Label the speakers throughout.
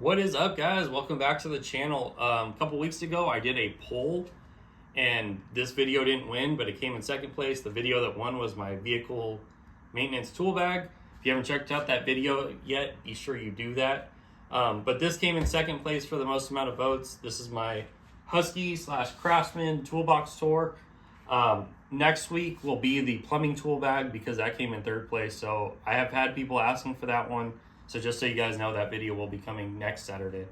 Speaker 1: What is up, guys? Welcome back to the channel. A couple weeks ago I did a poll and this video didn't win, but it came in second place. The video that won was my vehicle maintenance tool bag. If you haven't checked out that video yet, be sure you do that. But this came in second place for the most amount of votes. This is my Husky / Craftsman toolbox tour. Next week will be the plumbing tool bag because that came in third place. So I have had people asking for that one. So just so you guys know, that video will be coming next Saturday.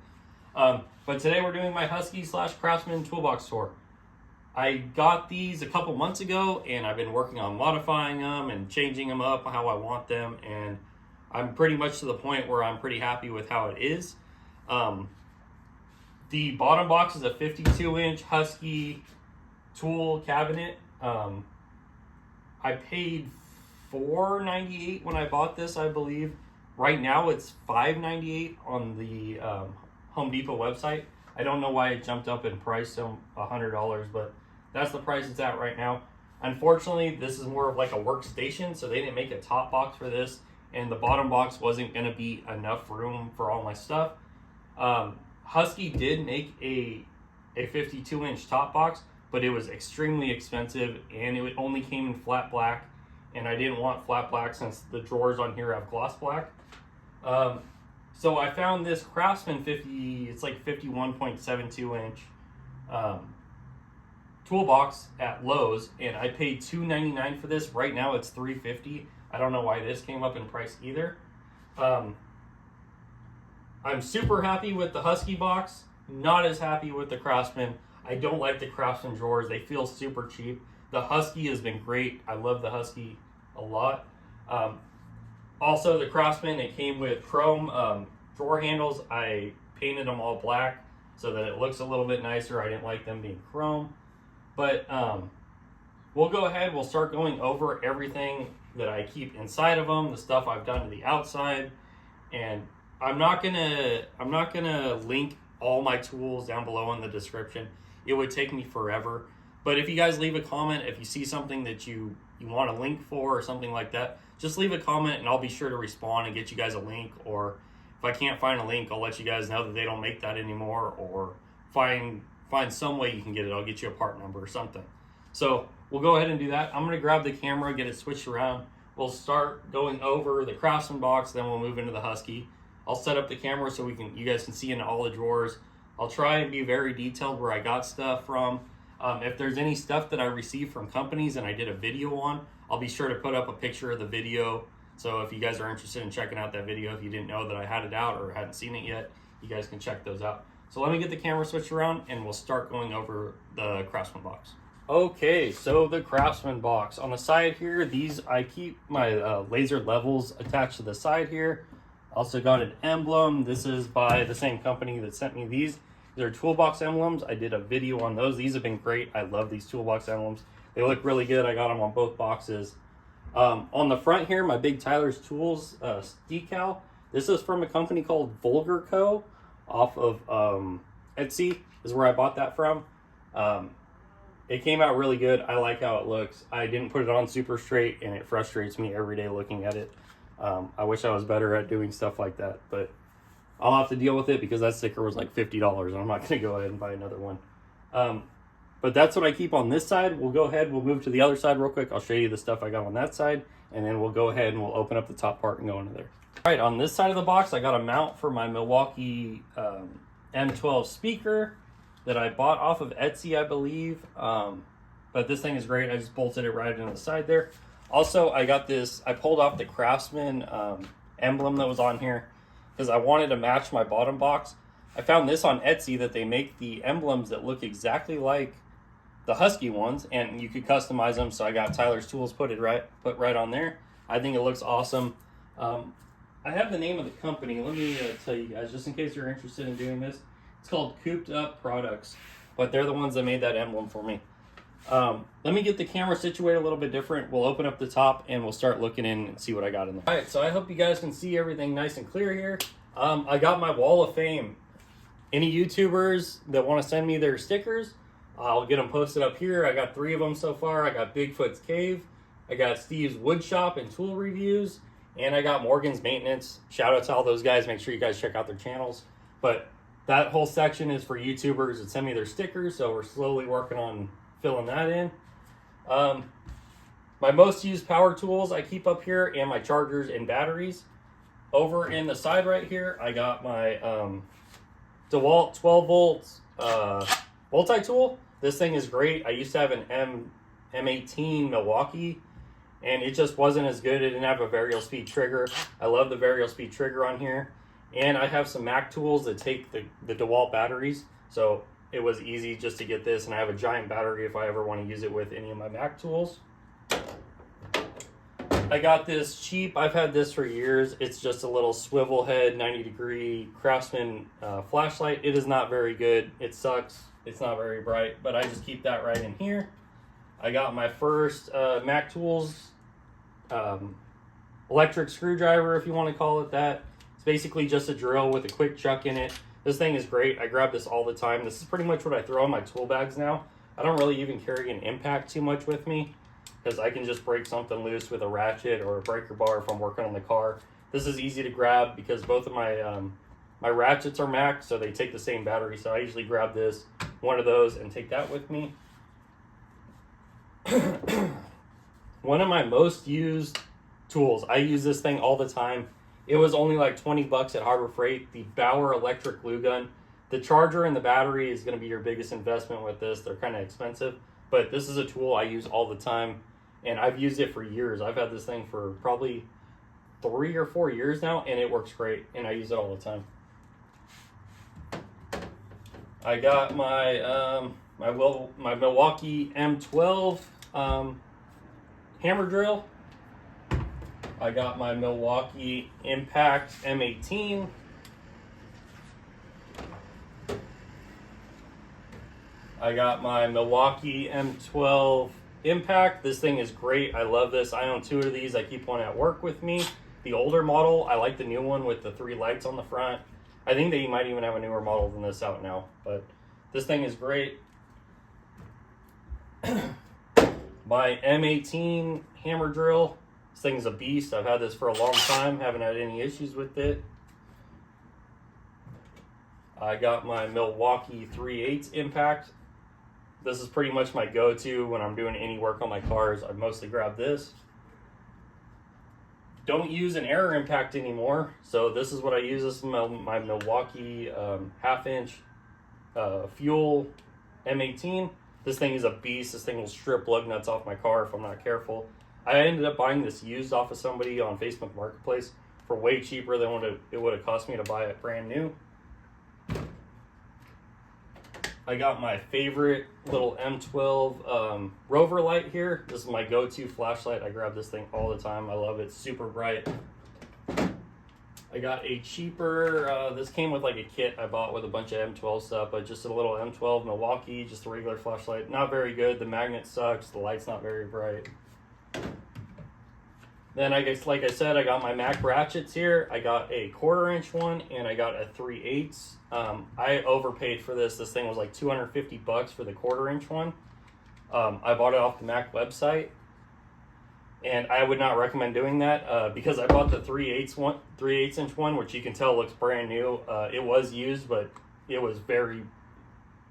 Speaker 1: But today we're doing my Husky / Craftsman toolbox tour. I got these a couple months ago and I've been working on modifying them and changing them up how I want them. And I'm pretty much to the point where I'm pretty happy with how it is. The bottom box is a 52-inch Husky tool cabinet. I paid $4.98 when I bought this, I believe. Right now it's $5.98 on the Home Depot website. I don't know why it jumped up in price to $100, but that's the price it's at right now. Unfortunately, this is more of like a workstation, so they didn't make a top box for this, and the bottom box wasn't going to be enough room for all my stuff. Husky did make a 52-inch top box, but it was extremely expensive, and it only came in flat black, and I didn't want flat black since the drawers on here have gloss black. So I found this Craftsman 51.72 inch toolbox at Lowe's, and I paid $2.99 for this. Right now it's $3.50. I don't know why this came up in price either. I'm super happy with the Husky box, not as happy with the Craftsman. I don't like the Craftsman drawers. They feel super cheap. The Husky has been great. I love the Husky a lot. Also, the Craftsman, it came with chrome drawer handles. I painted them all black so that it looks a little bit nicer. I didn't like them being chrome. But we'll go ahead. We'll start going over everything that I keep inside of them, the stuff I've done to the outside. And I'm not gonna link all my tools down below in the description. It would take me forever. But if you guys leave a comment, if you see something that you want a link for or something like that, just leave a comment and I'll be sure to respond and get you guys a link. Or if I can't find a link, I'll let you guys know that they don't make that anymore, or find some way you can get it. I'll get you a part number or something. So we'll go ahead and do that. I'm going to grab the camera, get it switched around. We'll start going over the Craftsman box, then we'll move into the Husky. I'll set up the camera so you guys can see into all the drawers. I'll try and be very detailed where I got stuff from. If there's any stuff that I received from companies and I did a video on, I'll be sure to put up a picture of the video. So if you guys are interested in checking out that video, if you didn't know that I had it out or hadn't seen it yet, you guys can check those out. So let me get the camera switched around and we'll start going over the Craftsman box. Okay, so the Craftsman box. On the side here, I keep my laser levels attached to the side here. Also got an emblem. This is by the same company that sent me these. These are toolbox emblems. I did a video on those. These have been great. I love these toolbox emblems. They look really good. I got them on both boxes. On the front here, my Big Tyler's Tools decal. This is from a company called Vulgar Co. off of Etsy is where I bought that from. It came out really good. I like how it looks. I didn't put it on super straight and it frustrates me every day looking at it. I wish I was better at doing stuff like that, but I'll have to deal with it because that sticker was like $50 and I'm not going to go ahead and buy another one. But that's what I keep on this side. We'll go ahead, we'll move to the other side real quick. I'll show you the stuff I got on that side, and then we'll go ahead and we'll open up the top part and go into there. All right, on this side of the box, I got a mount for my Milwaukee M12 speaker that I bought off of Etsy, I believe. But this thing is great. I just bolted it right into the side there. Also, I got this, I pulled off the Craftsman emblem that was on here because I wanted to match my bottom box. I found this on Etsy that they make the emblems that look exactly like the Husky ones, and you could customize them. So I got Tyler's Tools put right on there. I think it looks awesome. I have the name of the company. Let me tell you guys, just in case you're interested in doing this. It's called Cooped Up Products, but they're the ones that made that emblem for me. Let me get the camera situated a little bit different. We'll open up the top and we'll start looking in and see what I got in there. All right, so I hope you guys can see everything nice and clear here. I got my wall of fame. Any YouTubers that want to send me their stickers, I'll get them posted up here. I got 3 of them so far. I got Bigfoot's Cave, I got Steve's Wood Shop and Tool Reviews, and I got Morgan's Maintenance. Shout out to all those guys. Make sure you guys check out their channels. But that whole section is for YouTubers that send me their stickers, so we're slowly working on filling that in. My most used power tools I keep up here, and my chargers and batteries. Over in the side right here, I got my DeWalt 12 volts multi-tool. This thing is great. I used to have an M18 Milwaukee, and it just wasn't as good. It didn't have a variable speed trigger. I love the variable speed trigger on here. And I have some Mac tools that take the DeWalt batteries, so it was easy just to get this, and I have a giant battery if I ever want to use it with any of my Mac tools. I got this cheap, I've had this for years. It's just a little swivel head 90-degree Craftsman flashlight. It is not very good. It sucks. It's not very bright, but I just keep that right in here. I got my first Mac Tools electric screwdriver, if you want to call it that. It's basically just a drill with a quick chuck in it. This thing is great. I grab this all the time. This is pretty much what I throw in my tool bags now. I don't really even carry an impact too much with me, because I can just break something loose with a ratchet or a breaker bar if I'm working on the car. This is easy to grab because both of my my ratchets are Mac, so they take the same battery. So I usually grab this, one of those, and take that with me. One of my most used tools, I use this thing all the time. It was only like 20 bucks at Harbor Freight, the Bauer electric glue gun. The charger and the battery is going to be your biggest investment with this. They're kind of expensive, but this is a tool I use all the time, and I've used it for years. I've had this thing for probably 3 or 4 years now, and it works great, and I use it all the time. I got my my Milwaukee M12 hammer drill. I got my Milwaukee Impact M18. I got my Milwaukee M12 Impact. This thing is great. I love this. I own 2 of these. I keep one at work with me. The older model, I like the new one with the 3 lights on the front. I think that you might even have a newer model than this out now, but this thing is great. My M18 hammer drill. This thing is a beast. I've had this for a long time. Haven't had any issues with it. I got my Milwaukee 3/8 Impact. This is pretty much my go-to when I'm doing any work on my cars. I mostly grab this. Don't use an air impact anymore, so this is what I use. This is my Milwaukee half-inch fuel M18. This thing is a beast. This thing will strip lug nuts off my car if I'm not careful. I ended up buying this used off of somebody on Facebook Marketplace for way cheaper than what it would have cost me to buy it brand new. I got my favorite little M12 Rover light here. This is my go-to flashlight. I grab this thing all the time. I love it. Super bright. I got a cheaper, this came with like a kit I bought with a bunch of M12 stuff, but just a little M12 Milwaukee, just a regular flashlight. Not very good. The magnet sucks. The light's not very bright. Then I guess, like I said, I got my Mac ratchets here. I got a 1/4 inch one and I got a 3/8. I overpaid for this. This thing was like 250 bucks for the 1/4 inch one. I bought it off the Mac website, and I would not recommend doing that because I bought the 3/8 inch one, which you can tell looks brand new. It was used, but it was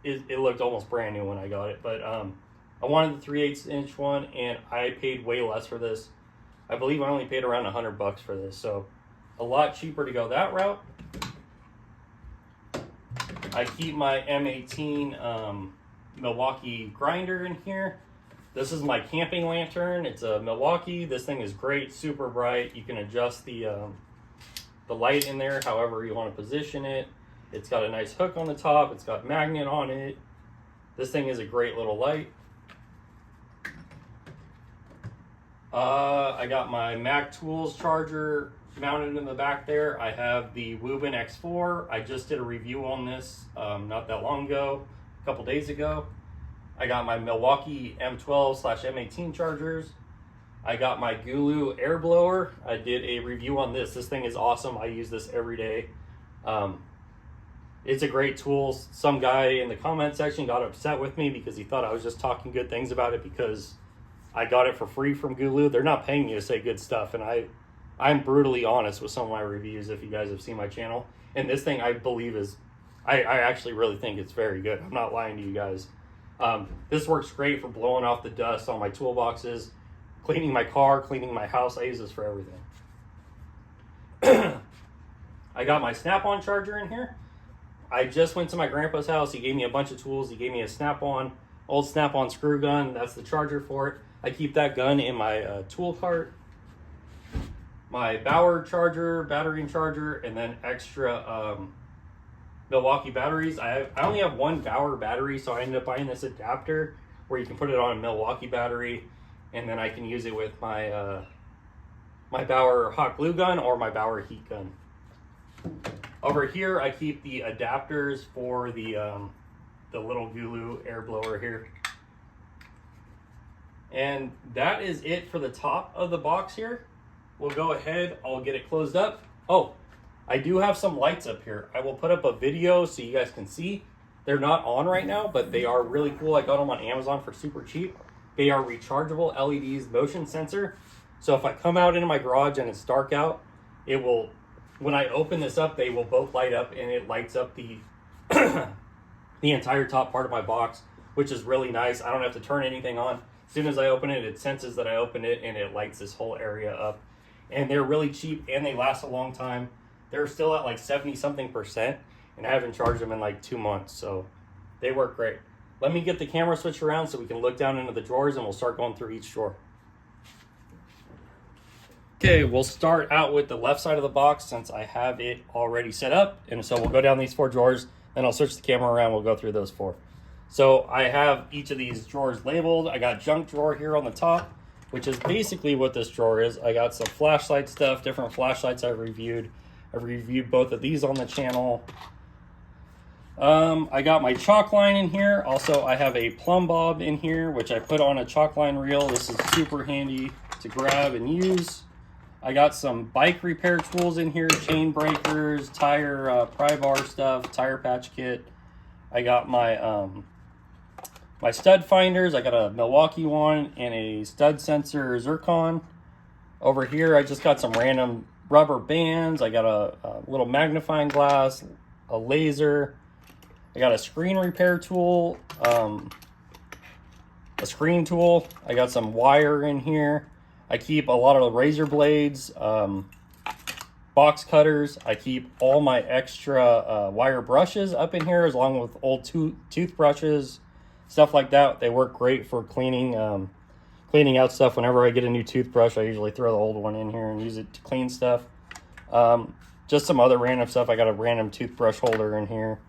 Speaker 1: it looked almost brand new when I got it. But I wanted the 3/8 inch one, and I paid way less for this. I believe I only paid around 100 bucks for this, so a lot cheaper to go that route. I keep my M18 Milwaukee grinder in here. This is my camping lantern. It's a Milwaukee. This thing is great, super bright. You can adjust the light in there however you want to position it. It's got a nice hook on the top. It's got magnet on it. This thing is a great little light. I got my Mac Tools charger mounted in the back there. I have the Woobin X4. I just did a review on this not that long ago, a couple days ago. I got my Milwaukee M12/M18 chargers. I got my Gulu air blower. I did a review on this. This thing is awesome. I use this every day. It's a great tool. Some guy in the comment section got upset with me because he thought I was just talking good things about it because I got it for free from Gulu. They're not paying you to say good stuff, and I'm brutally honest with some of my reviews if you guys have seen my channel. And this thing I believe is, I actually really think it's very good. I'm not lying to you guys. This works great for blowing off the dust on my toolboxes, cleaning my car, cleaning my house. I use this for everything. I got my snap-on charger in here. I just went to my grandpa's house. He gave me a bunch of tools. He gave me a snap-on, old snap-on screw gun. That's the charger for it. I keep that gun in my tool cart. My Bauer charger, battery and charger, and then extra Milwaukee batteries. I only have one Bauer battery, so I ended up buying this adapter where you can put it on a Milwaukee battery, and then I can use it with my my Bauer hot glue gun or my Bauer heat gun. Over here, I keep the adapters for the little Gulu air blower here. And that is it for the top of the box here. We'll go ahead, I'll get it closed up. Oh, I do have some lights up here. I will put up a video so you guys can see. They're not on right now, but they are really cool. I got them on Amazon for super cheap. They are rechargeable LEDs, motion sensor. So if I come out into my garage and it's dark out, it will, when I open this up, they will both light up, and it lights up the the entire top part of my box, which is really nice. I don't have to turn anything on. As soon as I open it, it senses that I opened it, and it lights this whole area up. And they're really cheap, and they last a long time. They're still at like 70-something%, and I haven't charged them in like 2 months, so they work great. Let me get the camera switched around so we can look down into the drawers, and we'll start going through each drawer. Okay, we'll start out with the left side of the box since I have it already set up. And so we'll go down these 4 drawers, then I'll switch the camera around, we'll go through those 4. So I have each of these drawers labeled. I got junk drawer here on the top, which is basically what this drawer is. I got some flashlight stuff, different flashlights I've reviewed. I've reviewed both of these on the channel. I got my chalk line in here. Also, I have a plumb bob in here, which I put on a chalk line reel. This is super handy to grab and use. I got some bike repair tools in here, chain breakers, tire pry bar stuff, tire patch kit. I got my my stud finders. I got a Milwaukee one and a stud sensor zircon. Over here, I just got some random rubber bands. I got a little magnifying glass, a laser. I got a screen repair tool, a screen tool. I got some wire in here. I keep a lot of the razor blades, box cutters. I keep all my extra wire brushes up in here, along with old toothbrushes, stuff like that. They work great for cleaning cleaning out stuff. Whenever I get a new toothbrush, I usually throw the old one in here and use it to clean stuff. Just some other random stuff. I got a random toothbrush holder in here.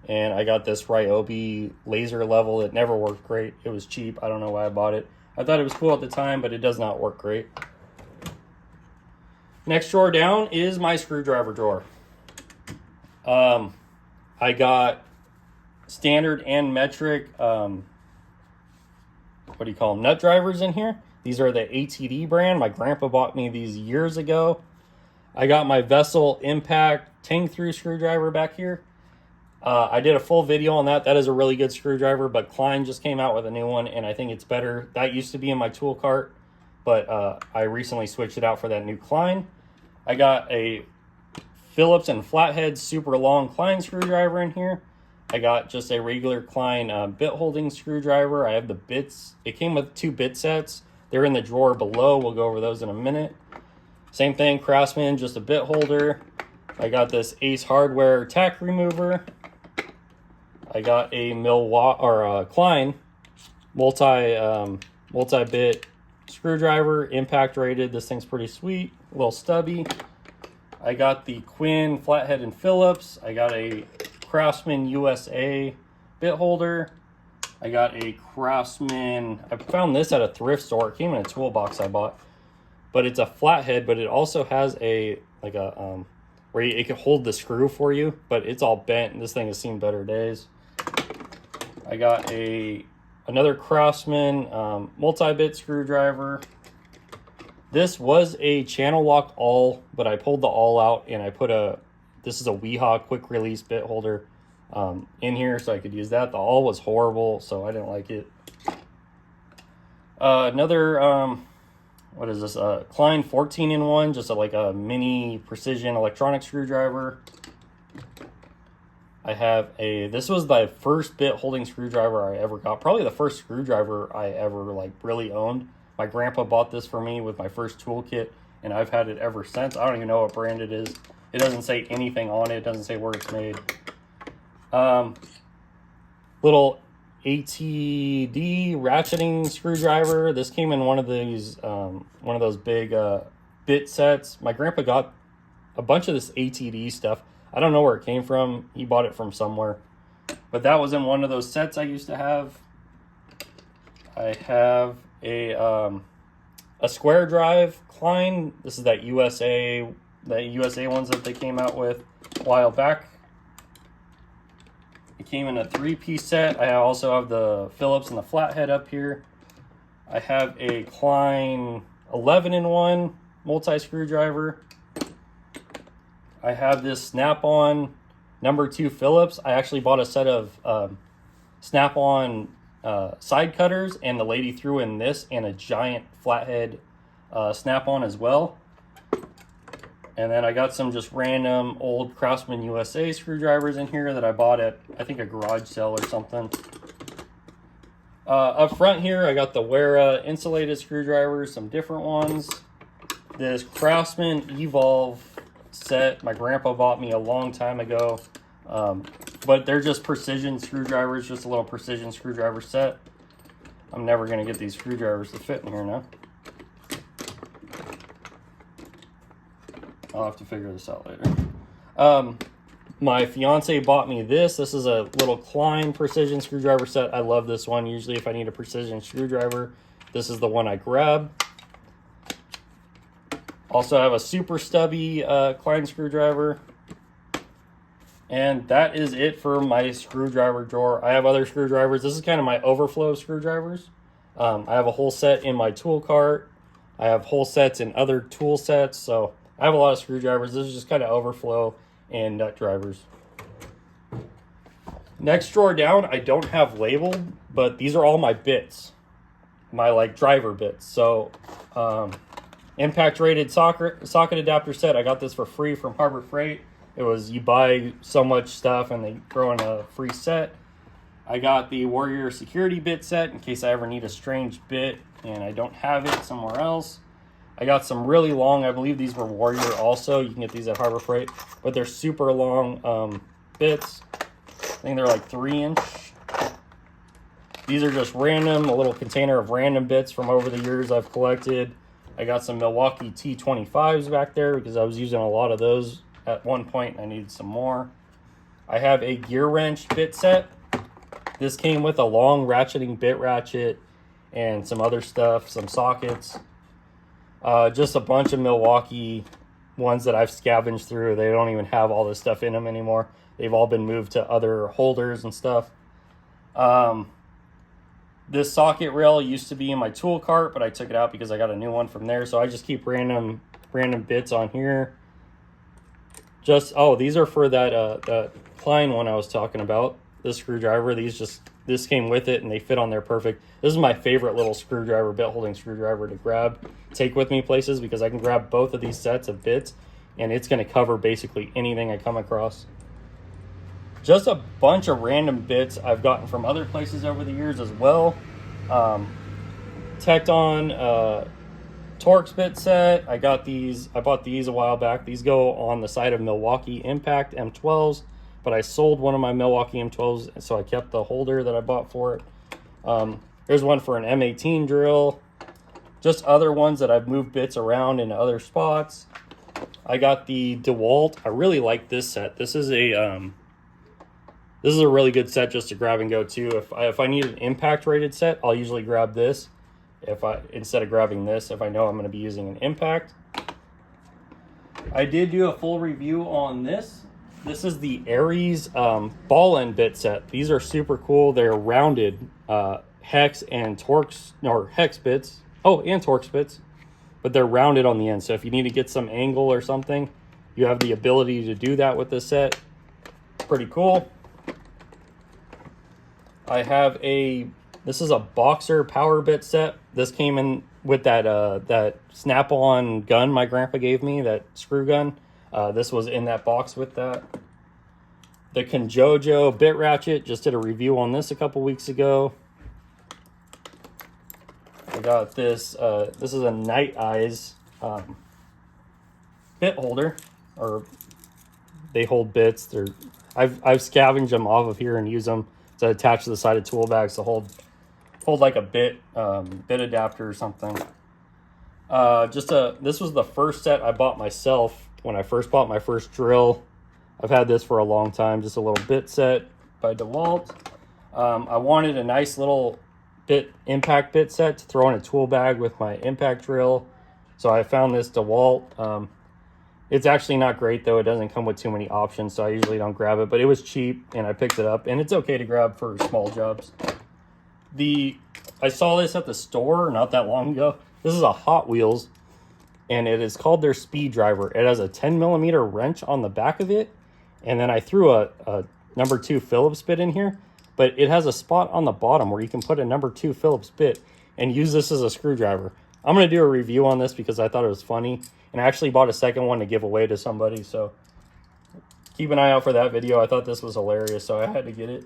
Speaker 1: And I got this Ryobi laser level. It never worked great. It was cheap. I don't know why I bought it. I thought it was cool at the time, but it does not work great. Next drawer down is my screwdriver drawer. I got standard and metric, what do you call them, nut drivers in here. These are the ATD brand. My grandpa bought me these years ago. I got my Vessel Impact tank through screwdriver back here. I did a full video on that. That is a really good screwdriver, but Klein just came out with a new one, and I think it's better. That used to be in my tool cart, but I recently switched it out for that new Klein. I got a Phillips and flathead super long Klein screwdriver in here. I got just a regular Klein bit holding screwdriver. I have the bits. It came with 2 bit sets. They're in the drawer below. We'll go over those in a minute. Same thing, Craftsman, just a bit holder. I got this Ace Hardware tack remover. I got a Klein multi-bit screwdriver, impact rated. This thing's pretty sweet, a little stubby. I got the Quinn flathead and Phillips. I got a Craftsman USA bit holder. I got a Craftsman. I found this at a thrift store. It came in a toolbox I bought, but it's a flathead. But it also has a where it can hold the screw for you, but it's all bent, and this thing has seen better days. I got another Craftsman multi-bit screwdriver. This was a channel lock awl, but I pulled the awl out, and I put this is a Weehaw quick release bit holder in here, so I could use that. The awl was horrible, so I didn't like it. Another what is this? Klein 14-in-1, just like a mini precision electronic screwdriver. I have this was the first bit holding screwdriver I ever got. Probably the first screwdriver I ever like really owned. My grandpa bought this for me with my first toolkit, and I've had it ever since. I don't even know what brand it is. It doesn't say anything on it. It doesn't say where it's made. Little ATD ratcheting screwdriver. This came in one of these, one of those big bit sets. My grandpa got a bunch of this ATD stuff. I don't know where it came from. He bought it from somewhere. But that was in one of those sets I used to have. I have a square drive Klein. This is that USA ones that they came out with a while back. It came in a 3-piece set. I also have the Phillips and the flathead up here. I have a Klein 11-in-1 multi-screwdriver. I have this Snap-on number 2 Phillips. I actually bought a set of Snap-on side cutters, and the lady threw in this and a giant flathead Snap-on as well. And then I got some just random old Craftsman USA screwdrivers in here that I bought at, I think, a garage sale or something. Up front here, I got the Wera insulated screwdrivers, some different ones. This Craftsman Evolve set my grandpa bought me a long time ago. But they're just precision screwdrivers, just a little precision screwdriver set. I'm never going to get these screwdrivers to fit in here now. I'll have to figure this out later. My fiance bought me this. This is a little Klein precision screwdriver set. I love this one. Usually if I need a precision screwdriver, this is the one I grab. Also I have a super stubby Klein screwdriver. And that is it for my screwdriver drawer. I have other screwdrivers. This is kind of my overflow screwdrivers. I have a whole set in my tool cart. I have whole sets in other tool sets. So I have a lot of screwdrivers. This is just kind of overflow and nut drivers. Next drawer down, I don't have labeled, but these are all my bits. My like driver bits. So impact rated socket adapter set. I got this for free from Harbor Freight. It was, you buy so much stuff and they throw in a free set. I got the Warrior security bit set in case I ever need a strange bit and I don't have it somewhere else. I got some really long, I believe these were Warrior also. You can get these at Harbor Freight, but they're super long bits. I think they're like 3-inch. These are just random, a little container of random bits from over the years I've collected. I got some Milwaukee T25s back there because I was using a lot of those at one point and I needed some more. I have a gear wrench bit set. This came with a long ratcheting bit ratchet and some other stuff, some sockets. Just a bunch of Milwaukee ones that I've scavenged through. They don't even have all this stuff in them anymore. They've all been moved to other holders and stuff. This socket rail used to be in my tool cart, but I took it out because I got a new one from there. So I just keep random bits on here. Just, oh, these are for that Klein one I was talking about. This screwdriver, this came with it and they fit on there perfect. This is my favorite little screwdriver, bit holding screwdriver to grab, take with me places because I can grab both of these sets of bits and it's going to cover basically anything I come across. Just a bunch of random bits I've gotten from other places over the years as well. Tecton Torx bit set. I bought these a while back. These go on the side of Milwaukee Impact M12s, but I sold one of my Milwaukee M12s, so I kept the holder that I bought for it. There's one for an M18 drill. Just other ones that I've moved bits around in other spots. I got the DeWalt. I really like this set. This is a really good set just to grab and go too. If I need an impact rated set, I'll usually grab this. Instead of grabbing this, if I know I'm going to be using an impact. I did do a full review on this. This is the Aries ball end bit set. These are super cool. They're rounded hex and Torx, or hex bits. Oh, and Torx bits, but they're rounded on the end. So if you need to get some angle or something, you have the ability to do that with this set. Pretty cool. I have this is a Boxer power bit set. This came in with that snap-on gun my grandpa gave me, that screw gun. This was in that box with that. The Conjojo bit ratchet, just did a review on this a couple weeks ago. I got this. This is a Night Eyes bit holder, or they hold bits. I've scavenged them off of here and use them to attach to the side of tool bags to hold like a bit adapter or something. This was the first set I bought myself when I first bought my first drill. I've had this for a long time, just a little bit set by DeWalt. I wanted a nice little impact bit set to throw in a tool bag with my impact drill. So I found this DeWalt. It's actually not great though. It doesn't come with too many options, so I usually don't grab it, but it was cheap and I picked it up, and it's okay to grab for small jobs. I saw this at the store not that long ago. This is a Hot Wheels, and it is called their speed driver. It has a 10mm wrench on the back of it, and then I threw a number 2 Phillips bit in here, but it has a spot on the bottom where you can put a number 2 Phillips bit and use this as a screwdriver. I'm going to do a review on this because I thought it was funny, and I actually bought a second one to give away to somebody, so keep an eye out for that video. I thought this was hilarious, so I had to get it.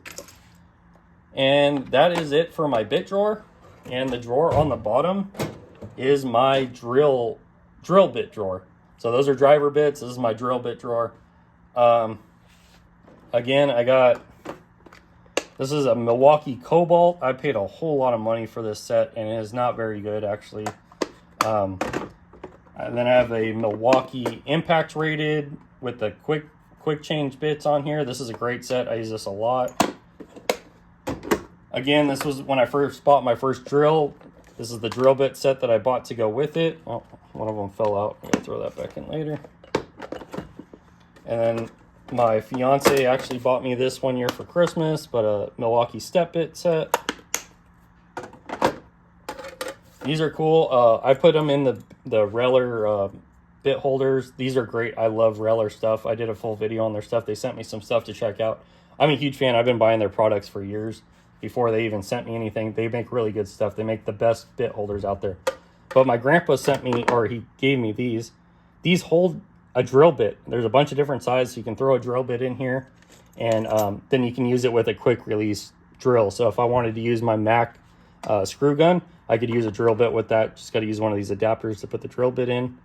Speaker 1: And that is it for my bit drawer. And the drawer on the bottom is my drill bit drawer. So those are driver bits. This is my drill bit drawer. Again, this is a Milwaukee Cobalt. I paid a whole lot of money for this set, and it is not very good, actually. And then I have a Milwaukee Impact Rated with the quick change bits on here. This is a great set. I use this a lot. Again, this was when I first bought my first drill. This is the drill bit set that I bought to go with it. Oh, one of them fell out. I'm gonna throw that back in later. And then my fiance actually bought me this one year for Christmas, but a Milwaukee step bit set. These are cool. I put them in the Reller bit holders. These are great. I love Reller stuff. I did a full video on their stuff. They sent me some stuff to check out. I'm a huge fan. I've been buying their products for years before they even sent me anything. They make really good stuff. They make the best bit holders out there. But my grandpa sent me, or he gave me these. These hold a drill bit. There's a bunch of different sizes. You can throw a drill bit in here, and then you can use it with a quick release drill. So if I wanted to use my Mac screw gun, I could use a drill bit with that. Just got to use one of these adapters to put the drill bit in.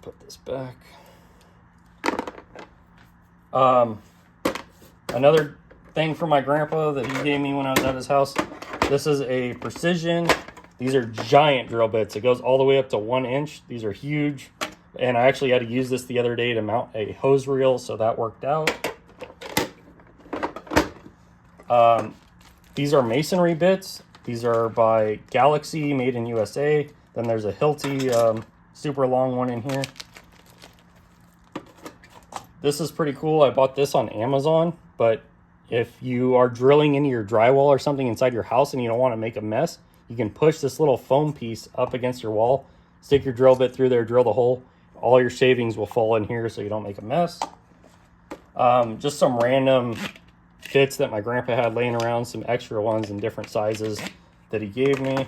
Speaker 1: Put this back. Another thing from my grandpa that he gave me when I was at his house. This is a Precision. These are giant drill bits. It goes all the way up to 1 inch. These are huge. And I actually had to use this the other day to mount a hose reel, so that worked out. These are masonry bits. These are by Galaxy, made in USA. Then there's a Hilti super long one in here. This is pretty cool. I bought this on Amazon, but if you are drilling into your drywall or something inside your house and you don't want to make a mess, you can push this little foam piece up against your wall, stick your drill bit through there, drill the hole. All your shavings will fall in here so you don't make a mess. Just some random bits that my grandpa had laying around, some extra ones in different sizes that he gave me.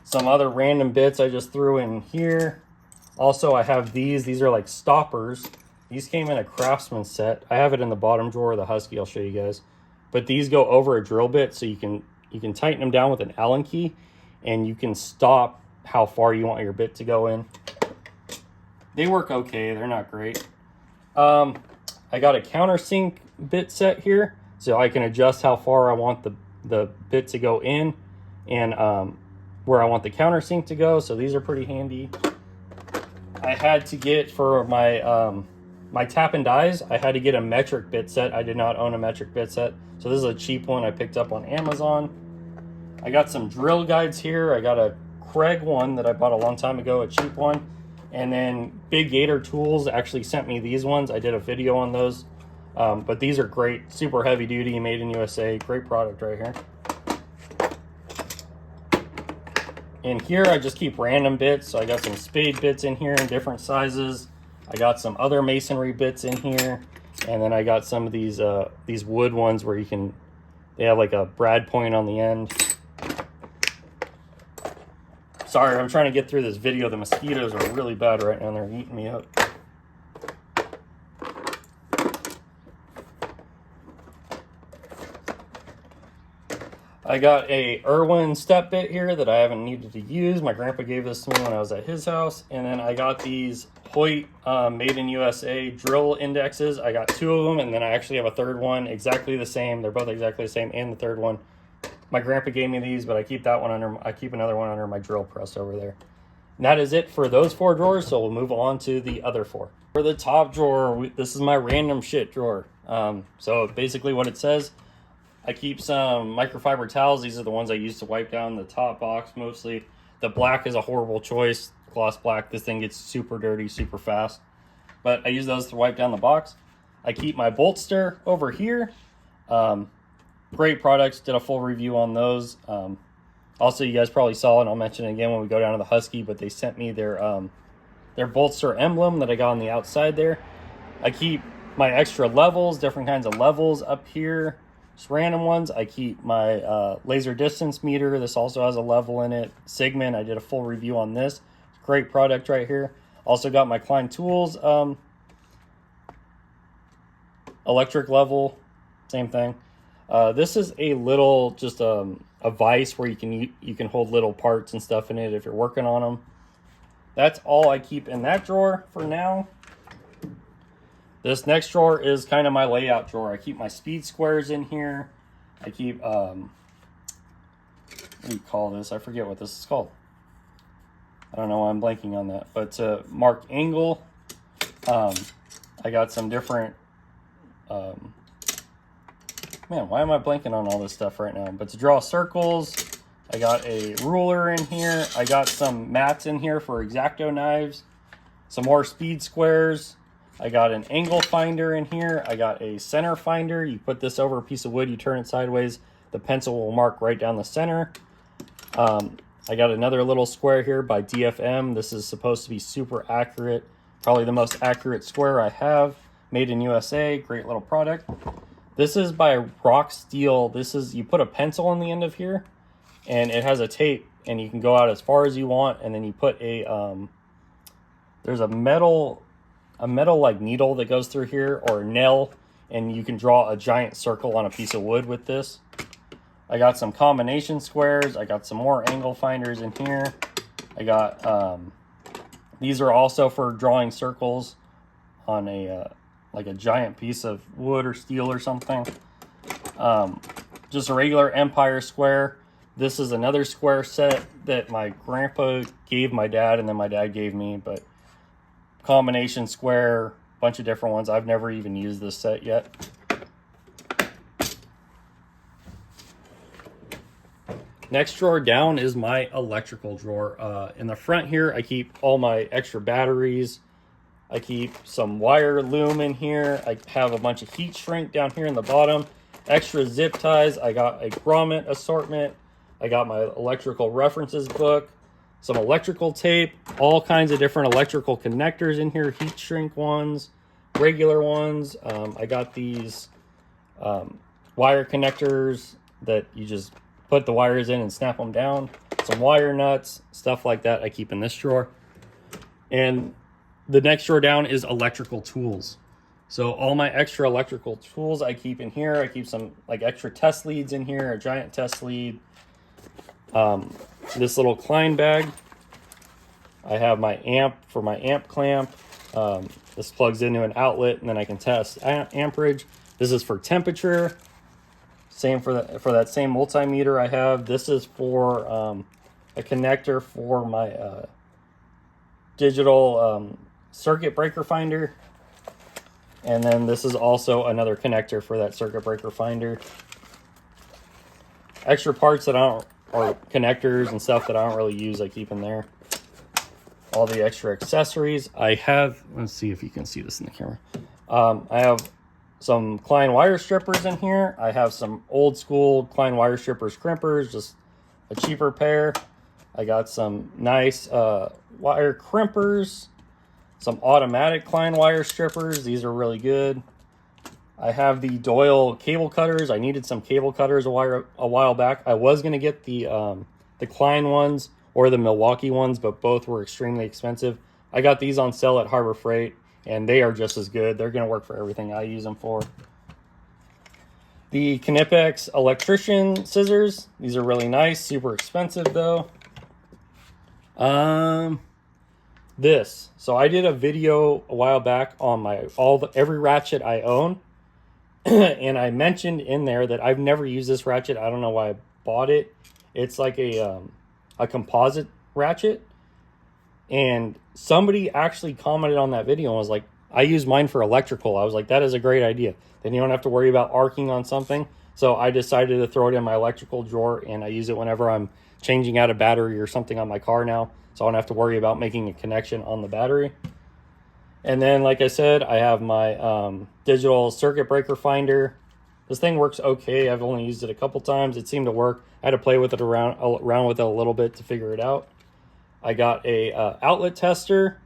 Speaker 1: Some other random bits I just threw in here. Also, I have these. These are like stoppers. These came in a Craftsman set. I have it in the bottom drawer of the Husky. I'll show you guys. But these go over a drill bit, so you can tighten them down with an Allen key, and you can stop how far you want your bit to go in. They work okay. They're not great. I got a countersink bit set here, so I can adjust how far I want the bit to go in, and where I want the countersink to go. So these are pretty handy. I had to get for my my tap and dies, I had to get a metric bit set. I did not own a metric bit set, so this is a cheap one I picked up on Amazon. I got some drill guides here. I got a Craig one that I bought a long time ago, a cheap one. And then Big Gator Tools actually sent me these ones. I did a video on those. But these are great, super heavy duty, made in USA. Great product right here. And here I just keep random bits. So I got some spade bits in here in different sizes. I got some other masonry bits in here. And then I got some of these wood ones where They have like a brad point on the end. Sorry, I'm trying to get through this video. The mosquitoes are really bad right now. They're eating me up. I got a Irwin step bit here that I haven't needed to use. My grandpa gave this to me when I was at his house. And then I got these Hoyt Made in USA drill indexes. I got 2 of them, and then I actually have a third one exactly the same. They're both exactly the same, and the third one. My grandpa gave me these, but I keep that one under. I keep another one under my drill press over there. And that is it for those 4 drawers. So we'll move on to the other 4. For the top drawer, this is my random shit drawer. So basically, what it says. I keep some microfiber towels. These are the ones I use to wipe down the top box mostly. The black is a horrible choice. Gloss black. This thing gets super dirty super fast. But I use those to wipe down the box. I keep my bolster over here. Great products. Did a full review on those. Also, you guys probably saw, and I'll mention it again when we go down to the Husky, but they sent me their bolster emblem that I got on the outside there. I keep my extra levels, different kinds of levels up here. Just random ones. I keep my laser distance meter. This also has a level in it. Sigmund, I did a full review on this. Great product right here. Also got my Klein Tools electric level. Same thing. This is a little, just a vise where you can hold little parts and stuff in it if you're working on them. That's all I keep in that drawer for now. This next drawer is kind of my layout drawer. I keep my speed squares in here. I keep, what do you call this? I forget what this is called. I don't know why I'm blanking on that. But to mark angle, I got some different, man, why am I blanking on all this stuff right now? But to draw circles, I got a ruler in here. I got some mats in here for X-Acto knives. Some more speed squares. I got an angle finder in here. I got a center finder. You put this over a piece of wood, you turn it sideways. The pencil will mark right down the center. I got another little square here by DFM. This is supposed to be super accurate. Probably the most accurate square I have. Made in USA. Great little product. This is by Rock Steel. This is, you put a pencil on the end of here, and it has a tape, and you can go out as far as you want, and then you put a, there's a metal like needle that goes through here, or a nail, and you can draw a giant circle on a piece of wood with this. I got some combination squares. I got some more angle finders in here. I got, these are also for drawing circles on a, like a giant piece of wood or steel or something. Just a regular Empire square. This is another square set that my grandpa gave my dad, and then my dad gave me, but combination square, bunch of different ones. I've never even used this set yet. Next drawer down is my electrical drawer. In the front here, I keep all my extra batteries. I keep some wire loom in here. I have a bunch of heat shrink down here in the bottom. Extra zip ties. I got a grommet assortment. I got my electrical references book. Some electrical tape, all kinds of different electrical connectors in here, heat shrink ones, regular ones. I got these wire connectors that you just put the wires in and snap them down. Some wire nuts, stuff like that I keep in this drawer. And the next drawer down is electrical tools. So all my extra electrical tools I keep in here. I keep some like extra test leads in here, a giant test lead. This little Klein bag. I have my amp for my amp clamp. This plugs into an outlet, and then I can test amperage. This is for temperature. Same for that same multimeter I have. This is for a connector for my digital circuit breaker finder. And then this is also another connector for that circuit breaker finder. Extra parts that I don't, or connectors and stuff that I don't really use, I keep in there. All the extra accessories I have. Let's see if you can see this in the camera. I have some Klein wire strippers in here. I have some old school Klein wire strippers crimpers, just a cheaper pair. I got some nice wire crimpers, some automatic Klein wire strippers. These are really good. I have the Doyle cable cutters. I needed some cable cutters a while back. I was going to get the Klein ones or the Milwaukee ones, but both were extremely expensive. I got these on sale at Harbor Freight, and they are just as good. They're going to work for everything I use them for. The Knipex electrician scissors. These are really nice, super expensive though. So I did a video a while back on every ratchet I own, and I mentioned in there that I've never used this ratchet. I don't know why I bought it. It's like a composite ratchet, and somebody actually commented on that video and was like, I use mine for electrical. I was like, that is a great idea. Then you don't have to worry about arcing on something. So I decided to throw it in my electrical drawer, and I use it whenever I'm changing out a battery or something on my car now. So I don't have to worry about making a connection on the battery. And then, like I said, I have my digital circuit breaker finder. This thing works okay. I've only used it a couple times. It seemed to work. I had to play with it around with it a little bit to figure it out. I got a outlet tester,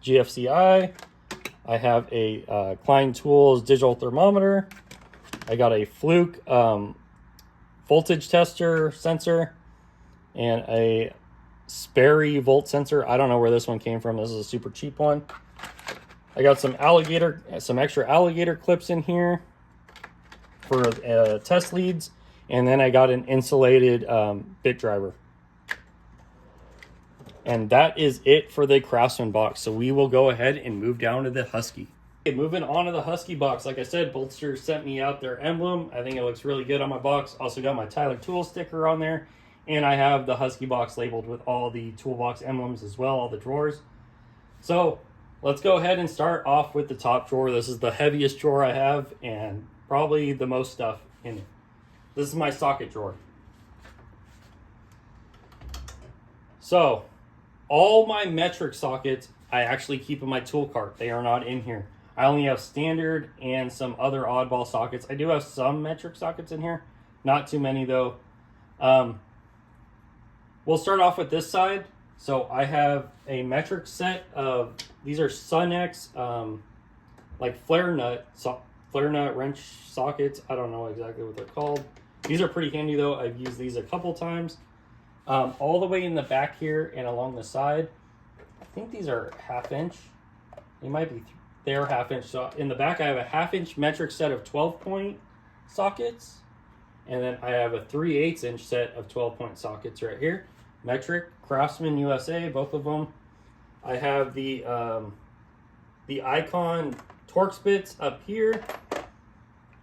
Speaker 1: GFCI. I have a Klein Tools digital thermometer. I got a Fluke voltage tester sensor and a Sperry volt sensor. I don't know where this one came from. This is a super cheap one. I got some extra alligator clips in here for test leads, and then I got an insulated bit driver. And that is it for the Craftsman box. So we will go ahead and move down to the Husky. Okay, moving on to the Husky box. Like I said, Bolster sent me out their emblem. I think it looks really good on my box. Also got my Tyler Tool sticker on there. And I have the Husky box labeled with all the toolbox emblems as well, all the drawers. So let's go ahead and start off with the top drawer. This is the heaviest drawer I have and probably the most stuff in it. This is my socket drawer. So all my metric sockets I actually keep in my tool cart. They are not in here. I only have standard and some other oddball sockets. I do have some metric sockets in here. Not too many though. We'll start off with this side. So I have a metric set of, these are Sunex, like flare nut wrench sockets. I don't know exactly what they're called. These are pretty handy though. I've used these a couple times. All the way in the back here and along the side, I think these are 1/2 inch. They might be, they're 1/2 inch. So in the back I have a 1/2 inch metric set of 12-point sockets. And then I have a 3/8 inch set of 12-point sockets right here. Metric, Craftsman USA, both of them. I have the Icon Torx bits up here.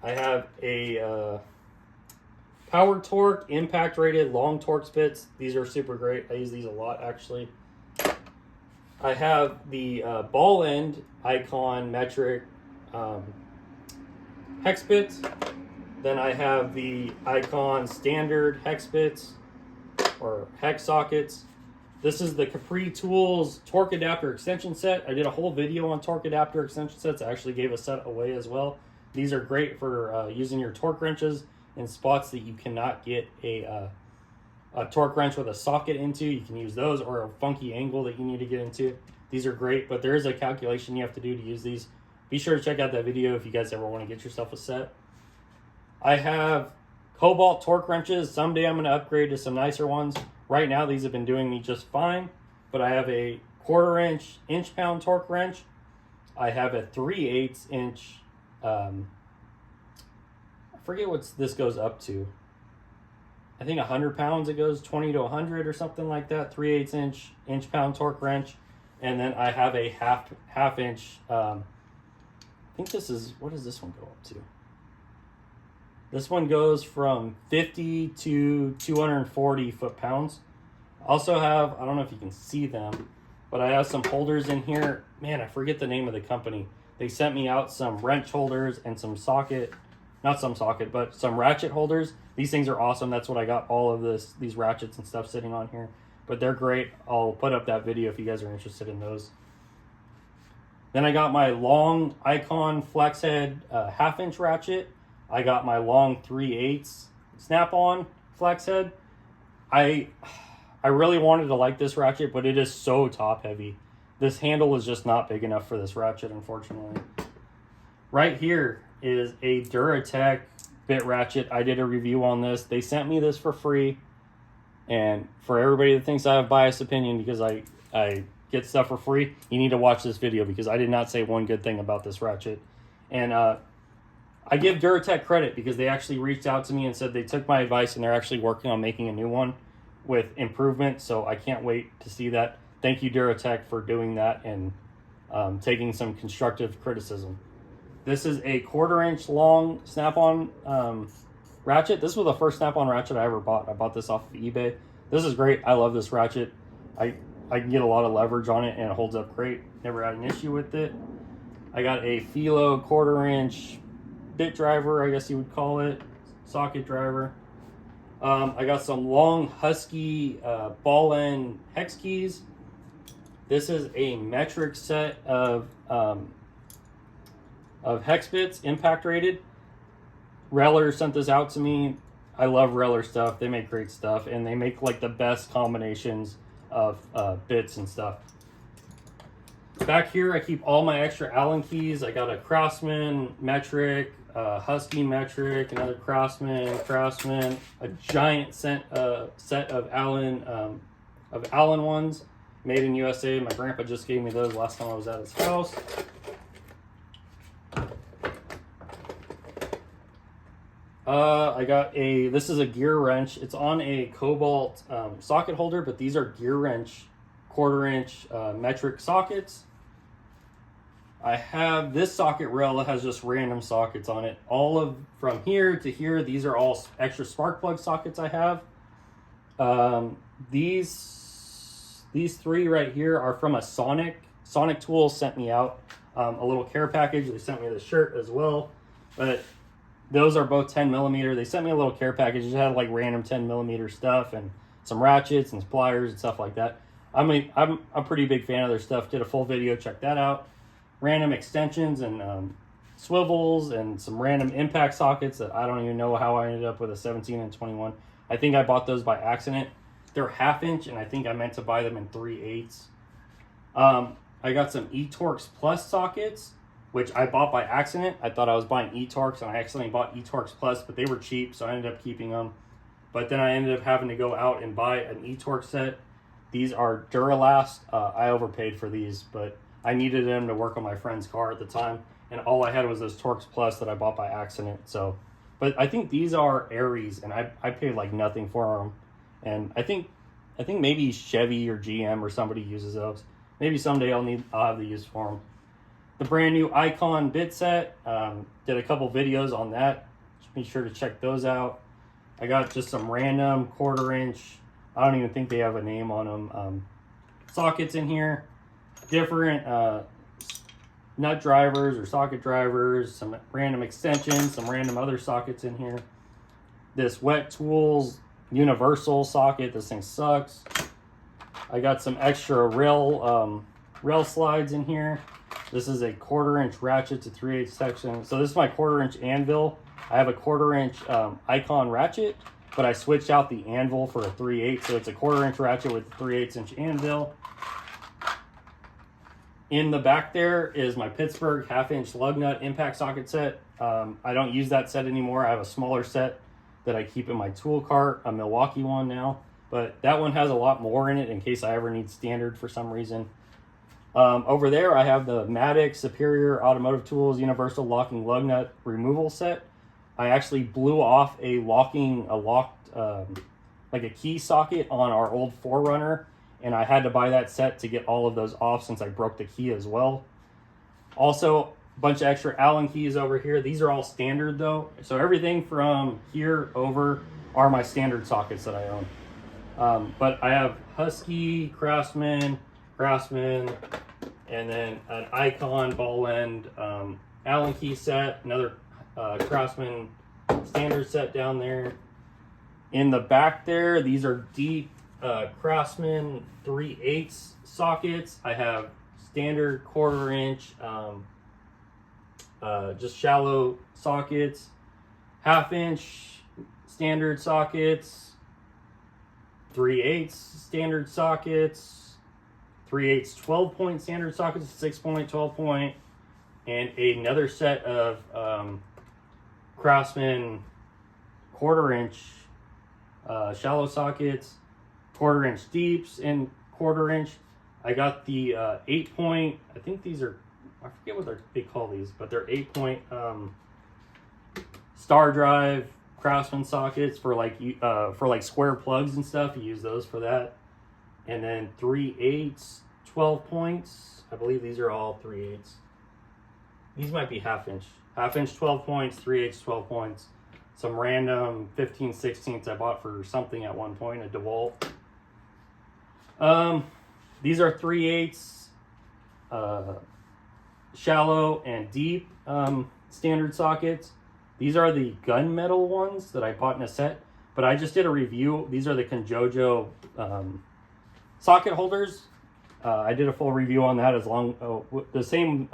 Speaker 1: I have a Power Torque impact rated long Torx bits. These are super great. I use these a lot actually. I have the ball end Icon metric hex bits. Then I have the Icon standard hex bits or hex sockets. This is the Capri Tools torque adapter extension set. I did a whole video on torque adapter extension sets. I actually gave a set away as well. These are great for using your torque wrenches in spots that you cannot get a torque wrench with a socket into. You can use those, or a funky angle that you need to get into. These are great, but there is a calculation you have to do to use these. Be sure to check out that video if you guys ever want to get yourself a set. I have Cobalt torque wrenches. Someday I'm going to upgrade to some nicer ones. Right now these have been doing me just fine, but I have a 1/4 inch pound torque wrench. I have a 3/8 inch, I forget what this goes up to. I think 100 pounds it goes, 20 to 100 or something like that. 3/8 inch pound torque wrench. And then I have a half inch, I think this is, what does this one go up to? This one goes from 50 to 240 foot-pounds. Also have, I don't know if you can see them, but I have some holders in here. Man, I forget the name of the company. They sent me out some wrench holders and some socket, not some socket, but some ratchet holders. These things are awesome. That's what I got all of these ratchets and stuff sitting on here. But they're great. I'll put up that video if you guys are interested in those. Then I got my long Icon flex head 1/2 inch ratchet. I got my long 3/8 snap-on flex head. I really wanted to like this ratchet, but it is so top heavy. This handle is just not big enough for this ratchet, unfortunately. Right here, is a Duratech bit ratchet. I did a review on this. They sent me this for free. And for everybody that thinks I have biased opinion because I get stuff for free, you need to watch this video because I did not say one good thing about this ratchet. And I give Duratech credit because they actually reached out to me and said they took my advice and they're actually working on making a new one with improvement. So I can't wait to see that. Thank you, Duratech, for doing that and taking some constructive criticism. This is a 1/4 inch long snap-on ratchet. This was the first snap-on ratchet I ever bought. I bought this off of eBay. This is great. I love this ratchet. I can get a lot of leverage on it and it holds up great. Never had an issue with it. I got a Filo 1/4 inch bit driver, I guess you would call it, socket driver. I got some long Husky ball end hex keys. This is a metric set of hex bits, impact rated. Reller sent this out to me. I love Reller stuff. They make great stuff, and they make like the best combinations of bits and stuff. Back here, I keep all my extra Allen keys. I got a Craftsman metric, Husky metric, another Craftsman, a giant set of Allen ones, made in USA. My grandpa just gave me those last time I was at his house. I got this is a gear wrench. It's on a Cobalt socket holder, but these are gear wrench 1/4 inch metric sockets. I have this socket rail that has just random sockets on it. All of from here to here, these are all extra spark plug sockets I have. These three right here are from a Sonic Tools sent me out a little care package. They sent me the shirt as well, but those are both 10 millimeter. They sent me a little care package. It had like random 10 millimeter stuff and some ratchets and pliers and stuff like that. I'm a pretty big fan of their stuff. Did a full video, check that out. Random extensions and swivels and some random impact sockets that I don't even know how I ended up with a 17 and 21. I think I bought those by accident. They're 1/2 inch and I think I meant to buy them in 3/8. I got some eTorx Plus sockets, which I bought by accident. I thought I was buying eTorx and I accidentally bought eTorx Plus, but they were cheap, so I ended up keeping them. But then I ended up having to go out and buy an eTorx set. These are Duralast. I overpaid for these, but I needed them to work on my friend's car at the time, and all I had was those Torx Plus that I bought by accident. So, but I think these are Aries, and I paid like nothing for them. And I think maybe Chevy or GM or somebody uses those. Maybe someday I'll have the use for them. The brand new Icon bit set. Did a couple videos on that. Just be sure to check those out. I got just some random 1/4 inch. I don't even think they have a name on them. Sockets in here. Different nut drivers or socket drivers. Some random extensions. Some random other sockets in here. This Wet Tools universal socket. This thing sucks. I got some extra rail slides in here. This is a 1/4 inch ratchet to 3/8 section. So this is my 1/4 inch anvil. I have a 1/4 inch Icon ratchet, but I switched out the anvil for a 3/8. So it's a 1/4 inch ratchet with a 3/8 inch anvil. In the back there is my Pittsburgh 1/2 inch lug nut impact socket set. I don't use that set anymore. I have a smaller set that I keep in my tool cart, a Milwaukee one now. But that one has a lot more in it in case I ever need standard for some reason. Over there, I have the Maddox Superior Automotive Tools Universal Locking Lug Nut Removal Set. I actually blew off a locked, like a key socket on our old 4Runner, and I had to buy that set to get all of those off since I broke the key as well. Also, a bunch of extra Allen keys over here. These are all standard though, so everything from here over are my standard sockets that I own. But I have Husky, Craftsman, and then an Icon ball end Allen key set, another Craftsman standard set down there. In the back there, these are deep Craftsman 3/8 sockets. I have standard 1/4 inch, just shallow sockets, 1/2 inch standard sockets, 3/8 standard sockets, 3/8 12-point standard sockets, 6-point, 12-point, and another set of Craftsman 1/4 inch shallow sockets, 1/4 inch deeps, and 1/4 inch. I got the 8-point, I think these are, I forget what they call these, but they're 8-point star drive Craftsman sockets for like square plugs and stuff. You use those for that. And then 3/8 12 points. I believe these are all 3/8. These might be 1/2 inch. 1/2 inch 12 points, 3/8 12 points. Some random 15/16 I bought for something at one point, a DeWalt. These are 3/8 shallow and deep standard sockets. These are the gunmetal ones that I bought in a set, but I just did a review. These are the Conjojo socket holders. I did a full review on that the same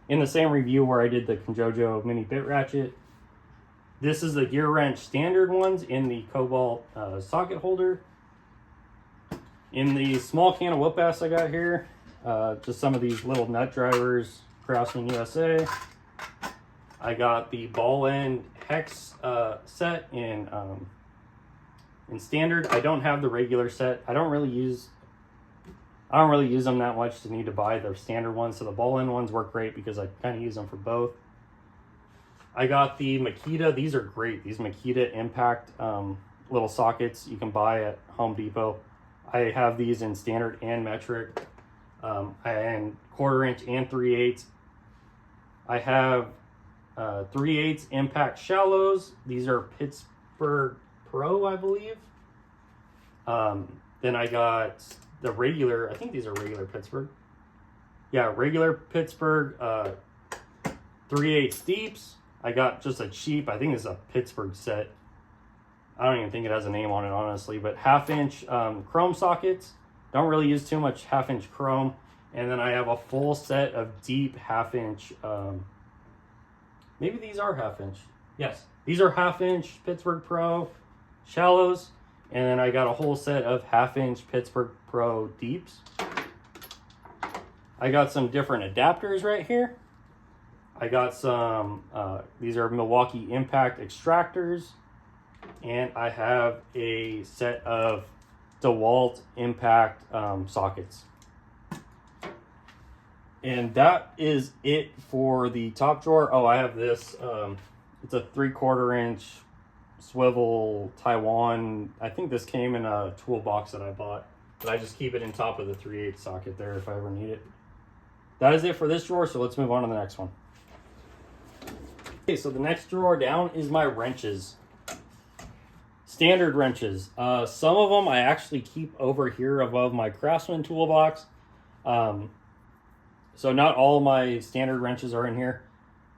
Speaker 1: in the same review where I did the Conjojo mini bit ratchet. This is the gear wrench standard ones in the Cobalt socket holder. In the small can of whoop ass I got here, just some of these little nut drivers, Craftsman USA. I got the ball end hex set in standard. I don't have the regular set. I don't really use them that much to need to buy the standard ones. So the ball end ones work great because I kind of use them for both. I got the Makita. These are great. These Makita impact little sockets you can buy at Home Depot. I have these in standard and metric, and 1/4 inch and 3/8. I have 3/8 impact shallows. These are Pittsburgh Pro, I believe. Then I got the regular, I think these are regular Pittsburgh. Yeah, regular Pittsburgh 3/8 deeps. I got just a cheap, I think it's a Pittsburgh set. I don't even think it has a name on it, honestly, but 1/2 inch chrome sockets. Don't really use too much 1/2 inch chrome. And then I have a full set of deep 1/2 inch, maybe these are 1/2 inch. Yes, these are 1/2 inch Pittsburgh Pro shallows. And then I got a whole set of 1/2 inch Pittsburgh Pro deeps. I got some different adapters right here. I got some, these are Milwaukee Impact extractors. And I have a set of DeWalt Impact sockets. And that is it for the top drawer. Oh, I have this. It's a 3/4 inch swivel Taiwan. I think this came in a toolbox that I bought. But I just keep it in top of the 3/8 socket there if I ever need it. That is it for this drawer, so let's move on to the next one. Okay, so the next drawer down is my wrenches. Standard wrenches. Some of them I actually keep over here above my Craftsman toolbox. So not all my standard wrenches are in here.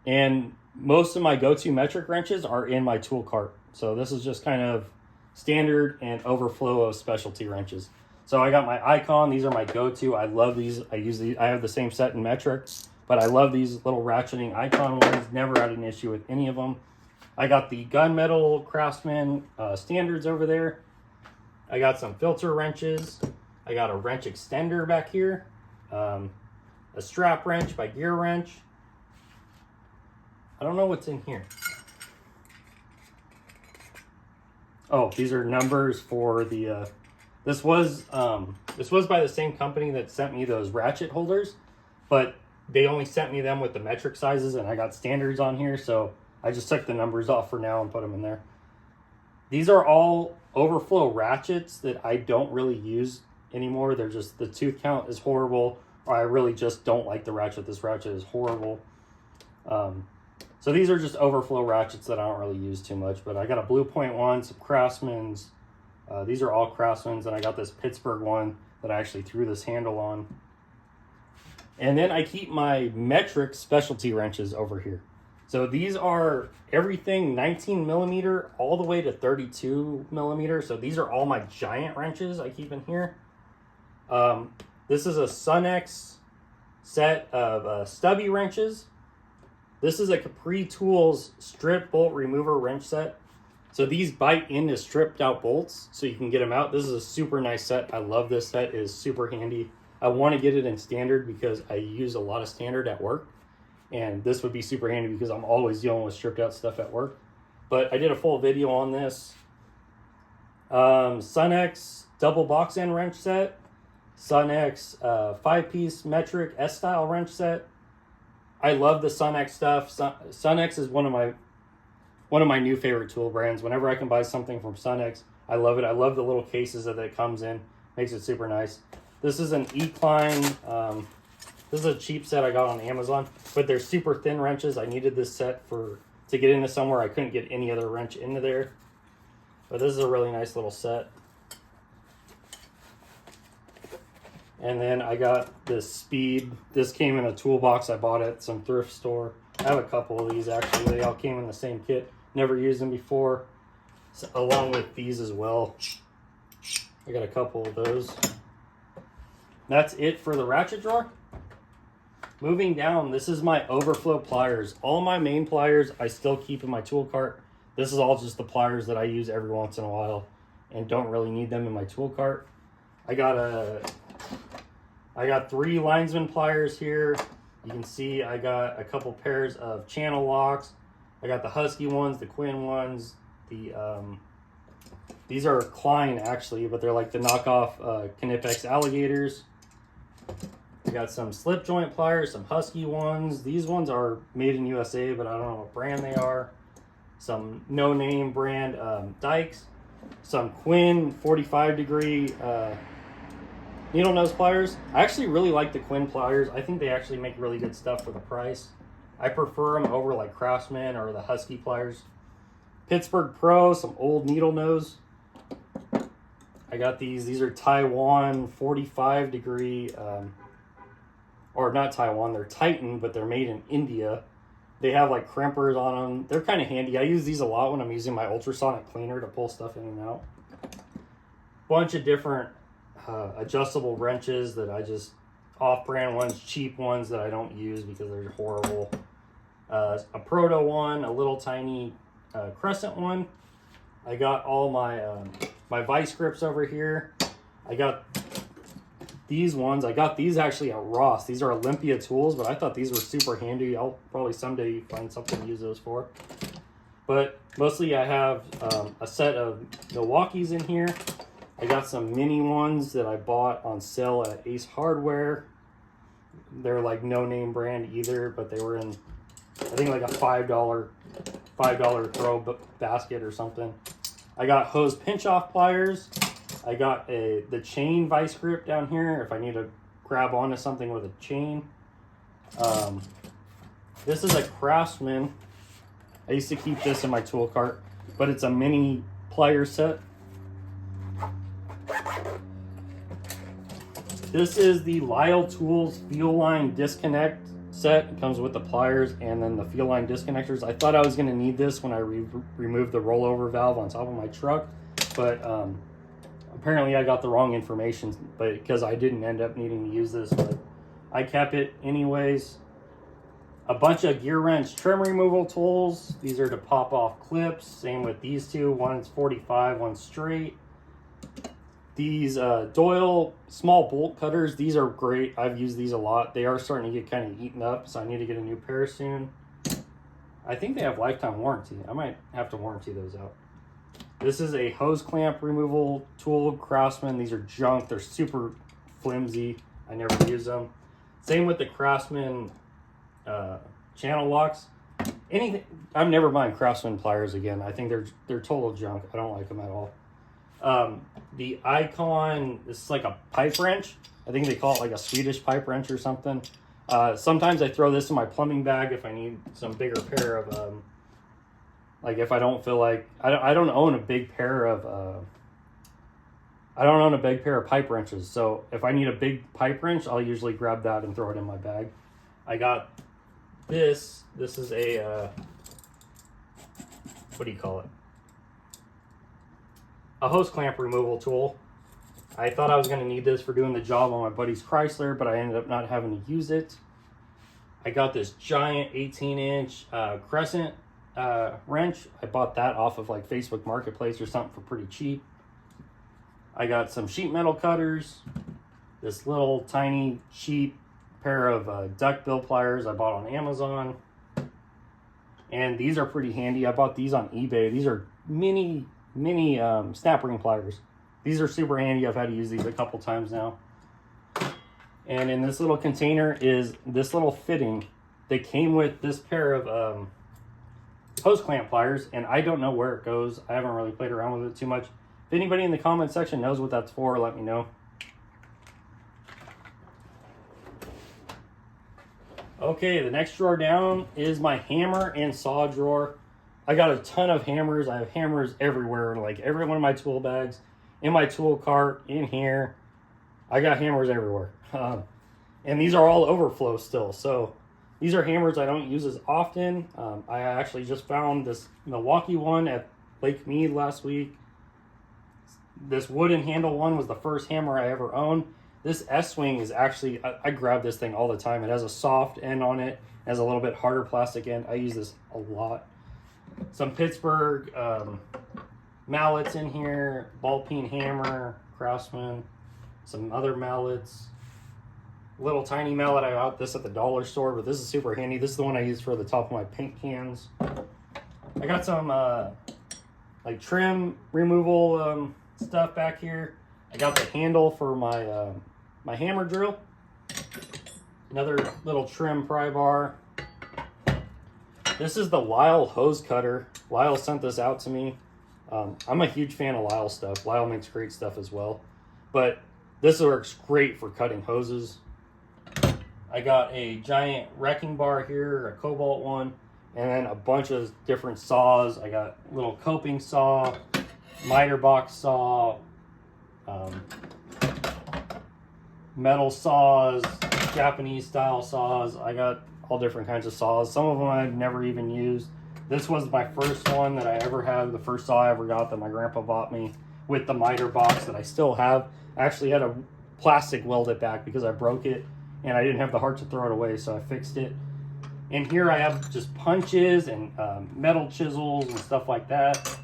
Speaker 1: And most of my go-to metric wrenches are in my tool cart. So this is just kind of standard and overflow of specialty wrenches. So I got my Icon. These are my go-to. I love these. I use these. I have the same set in metric, but I love these little ratcheting Icon ones. Never had an issue with any of them. I got the gunmetal Craftsman standards over there. I got some filter wrenches. I got a wrench extender back here. A strap wrench by Gear Wrench. I don't know what's in here. Oh, these are numbers for the, this was by the same company that sent me those ratchet holders, but they only sent me them with the metric sizes and I got standards on here. So I just took the numbers off for now and put them in there. These are all overflow ratchets that I don't really use anymore. They're just, the tooth count is horrible, or I really just don't like the ratchet. This ratchet is horrible. So these are just overflow ratchets that I don't really use too much, but I got a Blue Point one, some Craftsmans. These are all Craftsmans, and I got this Pittsburgh one that I actually threw this handle on. And then I keep my metric specialty wrenches over here. So these are everything 19 millimeter all the way to 32 millimeter. So these are all my giant wrenches I keep in here. This is a Sunex set of stubby wrenches. This is a Capri Tools strip bolt remover wrench set. So these bite into stripped out bolts so you can get them out. This is a super nice set. I love this set. It is super handy. I want to get it in standard because I use a lot of standard at work. And this would be super handy because I'm always dealing with stripped out stuff at work. But I did a full video on this. Sunex double box end wrench set. Sunex 5-piece metric S-style wrench set. I love the Sunex stuff. Sunex is one of my new favorite tool brands. Whenever I can buy something from Sunex, I love it. I love the little cases that it comes in. Makes it super nice. This is an Equine. This is a cheap set I got on Amazon, but they're super thin wrenches. I needed this set to get into somewhere I couldn't get any other wrench into there. But this is a really nice little set. And then I got this Speed. This came in a toolbox I bought at some thrift store. I have a couple of these actually. They all came in the same kit. Never used them before. So, along with these as well. I got a couple of those. That's it for the ratchet drawer. Moving down, this is my overflow pliers. All my main pliers I still keep in my tool cart. This is all just the pliers that I use every once in a while and don't really need them in my tool cart. I got 3 linesman pliers here. You can see I got a couple pairs of channel locks. I got the Husky ones, the Quinn ones. These are Klein actually, but they're like the knockoff Knipex alligators. I got some slip joint pliers, some Husky ones. These ones are made in USA, but I don't know what brand they are. Some no-name brand dikes. Some Quinn 45 degree needle nose pliers. I actually really like the Quinn pliers. I think they actually make really good stuff for the price. I prefer them over like Craftsman or the Husky pliers. Pittsburgh Pro, some old needle nose. I got these. These are Taiwan 45 degree, or not Taiwan, they're Titan, but they're made in India. They have like crimpers on them. They're kind of handy. I use these a lot when I'm using my ultrasonic cleaner to pull stuff in and out. Bunch of different adjustable wrenches that I just, off-brand ones, cheap ones that I don't use because they're horrible. A Proto one, a little tiny Crescent one. I got all my my vice grips over here. I got these ones. I got these actually at Ross. These are Olympia tools, but I thought these were super handy. I'll probably someday find something to use those for. But mostly I have a set of Milwaukee's in here. I got some mini ones that I bought on sale at Ace Hardware. They're like no name brand either, but they were in, I think like a $5 throw basket or something. I got hose pinch off pliers. I got the chain vice grip down here if I need to grab onto something with a chain. This is a Craftsman. I used to keep this in my tool cart, but it's a mini plier set. This is the Lyle Tools Fuel Line Disconnect set. It comes with the pliers and then the fuel line disconnectors. I thought I was going to need this when I removed the rollover valve on top of my truck, but apparently I got the wrong information, but because I didn't end up needing to use this, but I kept it anyways. A bunch of gear wrench trim removal tools. These are to pop off clips. Same with these two. One's 45, one's straight. These Doyle small bolt cutters, these are great. I've used these a lot. They are starting to get kind of eaten up, so I need to get a new pair soon. I think they have lifetime warranty. I might have to warranty those out. This is a hose clamp removal tool, Craftsman. These are junk. They're super flimsy. I never use them. Same with the Craftsman channel locks. Anything. I'm never buying Craftsman pliers again. I think they're total junk. I don't like them at all. The Icon, this is like a pipe wrench. I think they call it like a Swedish pipe wrench or something. Sometimes I throw this in my plumbing bag if I need some bigger pair of, like if I don't feel like, I don't own a big pair of, I don't own a big pair of pipe wrenches. So if I need a big pipe wrench, I'll usually grab that and throw it in my bag. I got this is a, what do you call it? A hose clamp removal tool. I thought I was going to need this for doing the job on my buddy's Chrysler, but I ended up not having to use it. I got this giant 18-inch Crescent wrench. I bought that off of like Facebook Marketplace or something for pretty cheap. I got some sheet metal cutters. This little tiny cheap pair of duckbill pliers I bought on Amazon. And these are pretty handy. I bought these on eBay. These are mini snap ring pliers. These are super handy. I've had to use these a couple times now. And in this little container is this little fitting that came with this pair of hose clamp pliers, and I don't know where it goes. I haven't really played around with it too much. If anybody in the comment section knows what that's for, let me know. Okay, the next drawer down is my hammer and saw drawer. I got a ton of hammers. I have hammers everywhere, like every one of my tool bags, in my tool cart, in here. I got hammers everywhere. And these are all overflow still. So these are hammers I don't use as often. I actually just found this Milwaukee one at Lake Mead last week. This wooden handle one was the first hammer I ever owned. This S-Swing is actually, I grab this thing all the time. It has a soft end on it. It has a little bit harder plastic end. I use this a lot. Some Pittsburgh mallets in here. Ball peen hammer, Craftsman. Some other mallets. Little tiny mallet. I got this at the dollar store, but this is super handy. This is the one I use for the top of my paint cans. I got some like trim removal stuff back here. I got the handle for my my hammer drill. Another little trim pry bar. This is the Lyle hose cutter. Lyle sent this out to me. I'm a huge fan of Lyle stuff. Lyle makes great stuff as well. But this works great for cutting hoses. I got a giant wrecking bar here, a Cobalt one, and then a bunch of different saws. I got a little coping saw, miter box saw, metal saws, Japanese style saws. I got all different kinds of saws. Some of them I've never even used. This was my first one that I ever had, the first saw I ever got that my grandpa bought me with the miter box that I still have. I actually had a plastic weld it back because I broke it and I didn't have the heart to throw it away, so I fixed it. And here I have just punches and metal chisels and stuff like that.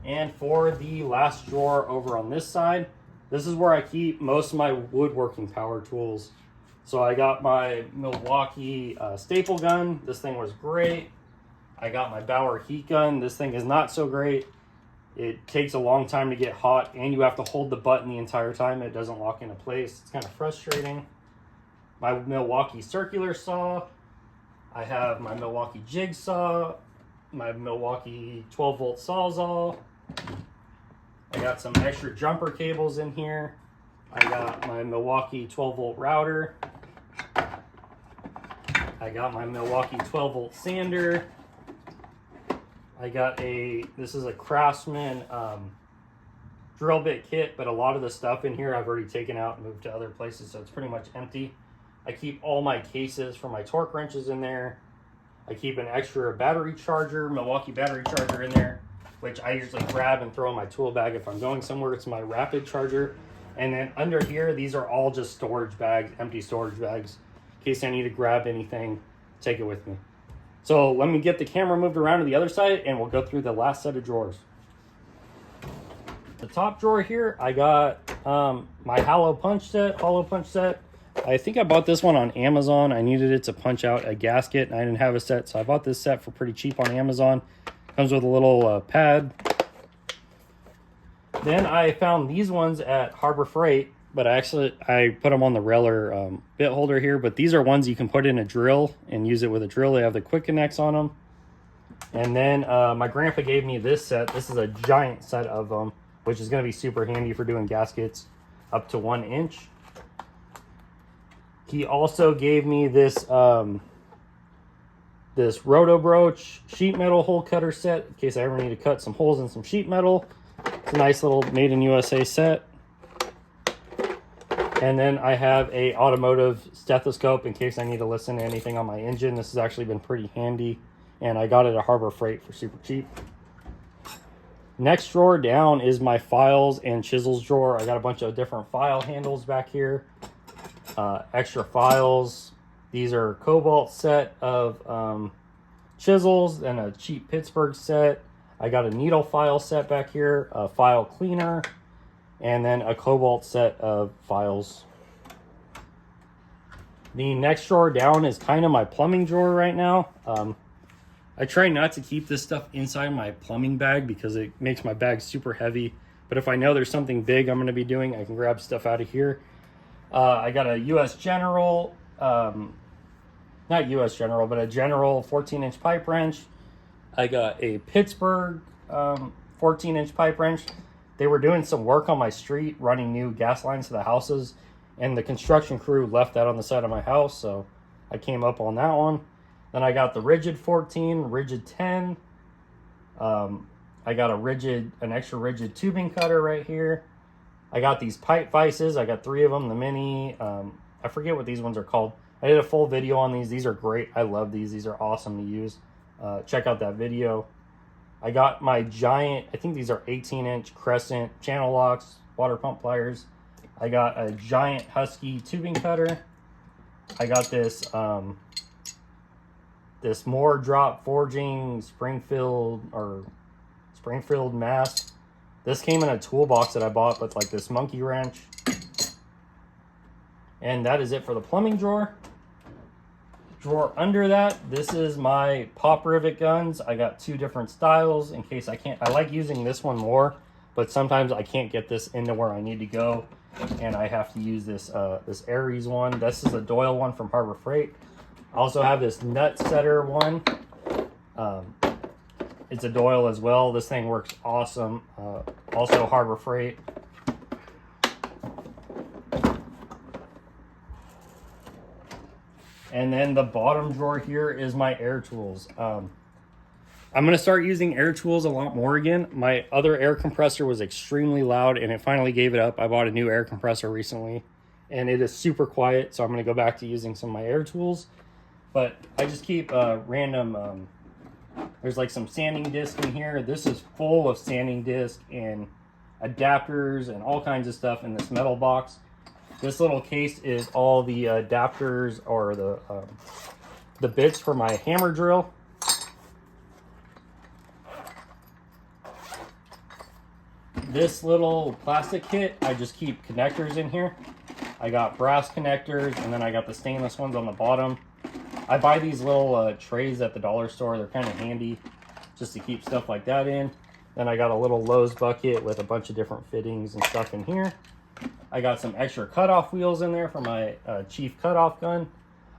Speaker 1: And for the last drawer over on this side, this is where I keep most of my woodworking power tools. So I got my Milwaukee staple gun. This thing was great. I got my Bauer heat gun. This thing is not so great. It takes a long time to get hot, and you have to hold the button the entire time. It doesn't lock into place. It's kind of frustrating. My Milwaukee circular saw. I have my Milwaukee jigsaw. My Milwaukee 12-volt Sawzall. I got some extra jumper cables in here. I got my Milwaukee 12-volt router. I got my Milwaukee 12-volt sander. I got this is a Craftsman drill bit kit, but a lot of the stuff in here I've already taken out and moved to other places, so it's pretty much empty. I keep all my cases for my torque wrenches in there. I keep an extra battery charger, Milwaukee battery charger in there, which I usually grab and throw in my tool bag if I'm going somewhere. It's my rapid charger. And then under here, these are all just storage bags, empty storage bags, in case I need to grab anything, take it with me. So let me get the camera moved around to the other side and we'll go through the last set of drawers. The top drawer here, I got my hollow punch set. I think I bought this one on Amazon. I needed it to punch out a gasket and I didn't have a set, so I bought this set for pretty cheap on Amazon. Comes with a little pad. Then I found these ones at Harbor Freight, but I put them on the Reller bit holder here, but these are ones you can put in a drill and use it with a drill. They have the quick connects on them. And then my grandpa gave me this set. This is a giant set of them, which is going to be super handy for doing gaskets up to 1 inch. He also gave me this this Roto Broach sheet metal hole cutter set in case I ever need to cut some holes in some sheet metal. It's a nice little made in USA set. And then I have a automotive stethoscope in case I need to listen to anything on my engine. This has actually been pretty handy, and I got it at Harbor Freight for super cheap. Next drawer down is my files and chisels drawer. I got a bunch of different file handles back here. Extra files. These are Cobalt set of chisels and a cheap Pittsburgh set. I got a needle file set back here, a file cleaner, and then a Cobalt set of files. The next drawer down is kind of my plumbing drawer right now. I try not to keep this stuff inside my plumbing bag because it makes my bag super heavy. But if I know there's something big I'm going to be doing, I can grab stuff out of here. I got a US General, not US General, but a General 14-inch pipe wrench. I got a Pittsburgh 14-inch pipe wrench. They were doing some work on my street, running new gas lines to the houses, and the construction crew left that on the side of my house, so I came up on that one. Then I got the Rigid 14, Rigid 10. I got an extra rigid tubing cutter right here. I got these pipe vices. I got 3 of them, the mini. I forget what these ones are called. I did a full video on these. These are great. I love these. These are awesome to use. Check out that video. I got my giant, I think these are 18-inch Crescent channel locks, water pump pliers. I got a giant Husky tubing cutter. I got this this Moore Drop Forging Springfield mask. This came in a toolbox that I bought with like this monkey wrench. And that is it for the plumbing drawer. Drawer under that, this is my pop rivet guns. I got 2 different styles in case I like using this one more, but sometimes I can't get this into where I need to go and I have to use this this Aries one. This is a Doyle one from Harbor Freight. I also have this nut setter one. It's a Doyle as well. This thing works awesome. Also Harbor Freight. And then the bottom drawer here is my air tools. I'm going to start using air tools a lot more again. My other air compressor was extremely loud and it finally gave it up. I bought a new air compressor recently and it is super quiet. So I'm going to go back to using some of my air tools. But I just keep random, there's like some sanding disc in here. This is full of sanding disc and adapters and all kinds of stuff in this metal box. This little case is all the adapters or the bits for my hammer drill. This little plastic kit, I just keep connectors in here. I got brass connectors and then I got the stainless ones on the bottom. I buy these little trays at the dollar store. They're kind of handy just to keep stuff like that in. Then I got a little Lowe's bucket with a bunch of different fittings and stuff in here. I got some extra cutoff wheels in there for my Chief cutoff gun.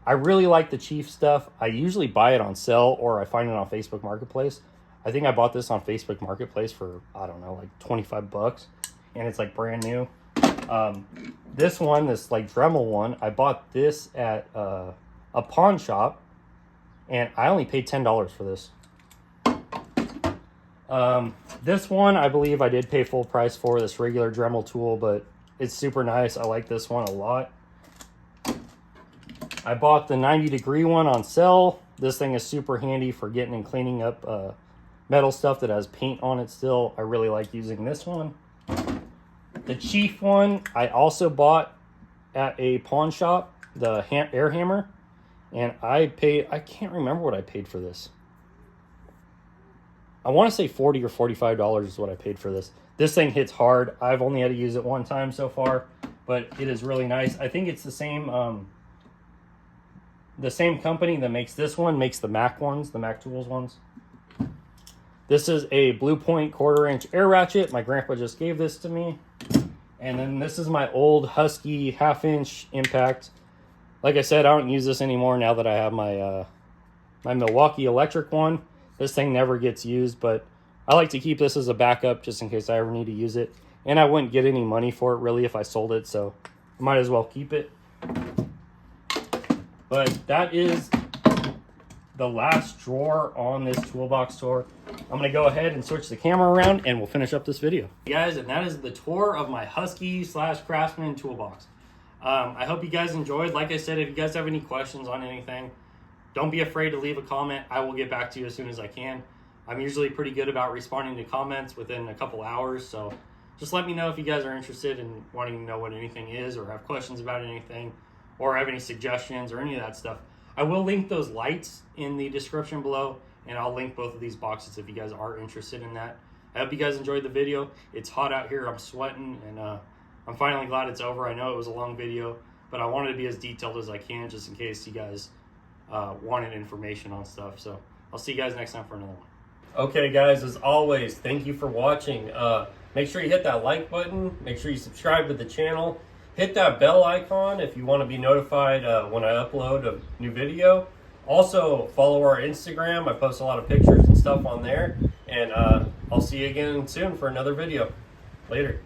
Speaker 1: I really like the Chief stuff. I usually buy it on sale or I find it on Facebook Marketplace. I think I bought this on Facebook Marketplace for, I don't know, like 25 bucks. And it's like brand new. This one, this like Dremel one, I bought this at a pawn shop. And I only paid $10 for this. This one, I believe I did pay full price for this regular Dremel tool, but it's super nice. I like this one a lot. I bought the 90-degree one on sale. This thing is super handy for getting and cleaning up metal stuff that has paint on it still. I really like using this one. The Chief one, I also bought at a pawn shop, the air hammer. And I can't remember what I paid for this. I want to say $40 or $45 is what I paid for this. This thing hits hard. I've only had to use it one time so far, but it is really nice. I think it's the same company that makes this one, makes the Mac ones, the Mac Tools ones. This is a Blue Point 1/4-inch air ratchet. My grandpa just gave this to me. And then this is my old Husky 1/2-inch impact. Like I said, I don't use this anymore now that I have my my Milwaukee electric one. This thing never gets used, but I like to keep this as a backup just in case I ever need to use it. And I wouldn't get any money for it really if I sold it, so I might as well keep it. But that is the last drawer on this toolbox tour. I'm going to go ahead and switch the camera around and we'll finish up this video. Guys, and that is the tour of my Husky / Craftsman toolbox. I hope you guys enjoyed. Like I said, if you guys have any questions on anything, don't be afraid to leave a comment. I will get back to you as soon as I can. I'm usually pretty good about responding to comments within a couple hours, so just let me know if you guys are interested in wanting to know what anything is or have questions about anything or have any suggestions or any of that stuff. I will link those lights in the description below, and I'll link both of these boxes if you guys are interested in that. I hope you guys enjoyed the video. It's hot out here. I'm sweating, and I'm finally glad it's over. I know it was a long video, but I wanted to be as detailed as I can just in case you guys wanted information on stuff. So I'll see you guys next time for another one. Okay, guys, as always, thank you for watching. Make sure you hit that like button. Make sure you subscribe to the channel. Hit that bell icon if you want to be notified when I upload a new video. Also, follow our Instagram. I post a lot of pictures and stuff on there. And I'll see you again soon for another video. Later.